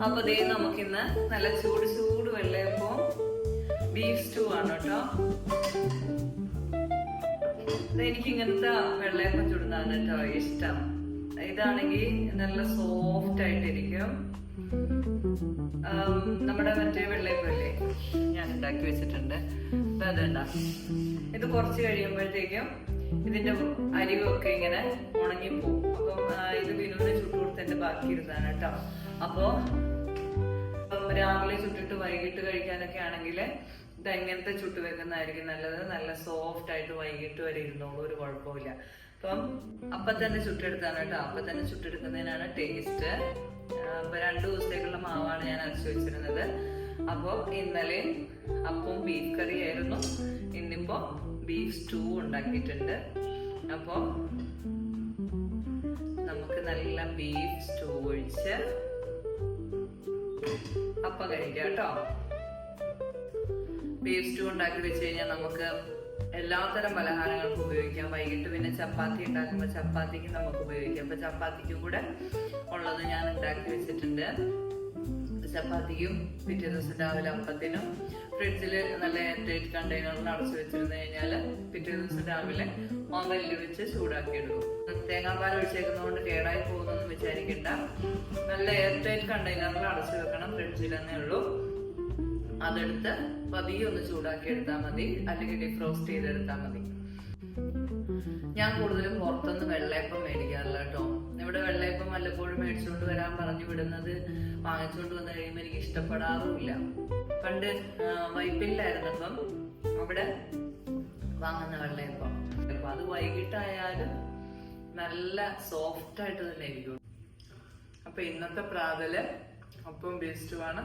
അപ്പൊ ദേ നമുക്കിന്ന് നല്ല ചൂട് ചൂട് വെള്ളയപ്പവും ബീഫ് സ്റ്റൂ ആണ് കേട്ടോ. എനിക്ക് ഇങ്ങനത്തെ വെള്ളയപ്പം ചുടുന്നതാണ് കേട്ടോ ഇഷ്ടം. ഇതാണെങ്കിൽ നല്ല സോഫ്റ്റ് ആയിട്ടിരിക്കും. നമ്മുടെ മറ്റേ വെള്ളയപ്പല്ലേ ഞാൻ ഉണ്ടാക്കി വെച്ചിട്ടുണ്ട്, അതുണ്ടാ. ഇത് കുറച്ച് കഴിയുമ്പോഴത്തേക്കും ഇതിന്റെ അരിവൊക്കെ ഇങ്ങനെ ഉണങ്ങിപ്പോവും. അപ്പം ഇത് വിനുവിന് ചുട്ടുകൊടുത്തതിന്റെ ബാക്കി ഇരുന്നാണ് കേട്ടോ. അപ്പോ രാവിലെ ചുട്ടിട്ട് വൈകിട്ട് കഴിക്കാനൊക്കെ ആണെങ്കിൽ ഇത് എങ്ങനത്തെ ചുട്ട് വെക്കുന്നതായിരിക്കും നല്ലത്. നല്ല സോഫ്റ്റ് ആയിട്ട് വൈകിട്ട് വരെ ഇരുന്നോളൂ, ഒരു കുഴപ്പമില്ല. അപ്പം അപ്പൊ തന്നെ ചുട്ടെടുത്താണ് കേട്ടോ. അപ്പൊ തന്നെ ചുട്ടെടുക്കുന്നതിനാണ് ടേസ്റ്റ്. അപ്പൊ 2 ദിവസത്തേക്കുള്ള മാവാണ് ഞാൻ അരച്ചു വെച്ചിരുന്നത്. അപ്പൊ ഇന്നലെ അപ്പവും ബീഫ് കറി ആയിരുന്നു, ഇന്നിപ്പോ ബീഫ് സ്റ്റൂ ഉണ്ടാക്കിയിട്ടുണ്ട്. അപ്പൊ നമുക്ക് നല്ല ബീഫ് സ്റ്റൂ ഒഴിച്ച് അപ്പം കഴിക്കാം കേട്ടോ. ബീഫ് സ്റ്റൂ ഉണ്ടാക്കി വെച്ച് കഴിഞ്ഞാൽ നമുക്ക് എല്ലാത്തരം പലഹാരങ്ങൾക്കും ഉപയോഗിക്കാം. വൈകിട്ട് പിന്നെ ചപ്പാത്തി ഉണ്ടാക്കുമ്പോൾ ചപ്പാത്തിക്ക് നമുക്ക് ഉപയോഗിക്കാം. അപ്പൊ ചപ്പാത്തിക്കും കൂടെ ഉള്ളത് ഞാൻ ഉണ്ടാക്കി വെച്ചിട്ടുണ്ട്. ചപ്പാത്തിക്കും പിറ്റേ ദിവസം രാവിലെ അപ്പത്തിനും ഫ്രിഡ്ജിൽ നല്ല എയർടൈറ്റ് കണ്ടെയ്നറിൽ അടച്ചു വെച്ചിരുന്നു കഴിഞ്ഞാൽ പിറ്റേ ദിവസം രാവിലെ ഓവനിൽ വെച്ച് ചൂടാക്കി എടുക്കും. തേങ്ങാപ്പാൽ ഒഴിച്ചേക്കുന്നതുകൊണ്ട് കേടായി പോകുന്നൊന്നും വിചാരിക്കണ്ട. നല്ല എയർടൈറ്റ് കണ്ടെയ്നറിൽ അടച്ചു വെക്കണം, ഫ്രിഡ്ജിൽ തന്നെ ഉള്ളൂ. അതെടുത്ത് പതിയെ ഒന്ന് ചൂടാക്കി എടുത്താൽ മതി, അല്ലെങ്കിൽ ഡിഫ്രോസ്റ്റ് ചെയ്തെടുത്താൽ മതി. ഞാൻ കൂടുതലും പുറത്തുനിന്ന് വെള്ളയപ്പം മേടിക്കാറില്ല കേട്ടോ. ഇവിടെ വെള്ളയപ്പം വല്ലപ്പോഴും മേടിച്ചുകൊണ്ട് വരാൻ പറഞ്ഞു വിടുന്നത് വാങ്ങിച്ചുകൊണ്ട് വന്നു കഴിയുമ്പോൾ എനിക്ക് ഇഷ്ടപ്പെടാറുമില്ല. പണ്ട് വൈപ്പിലായിരുന്നപ്പം അവിടെ വാങ്ങുന്ന വെള്ളയപ്പം അത് വൈകിട്ടായാലും നല്ല സോഫ്റ്റ് ആയിട്ട് തന്നെ ഇരിക്കും. അപ്പൊ ഇന്നത്തെ പ്രാതല് അപ്പം ബേസ്റ്റുമാണ്.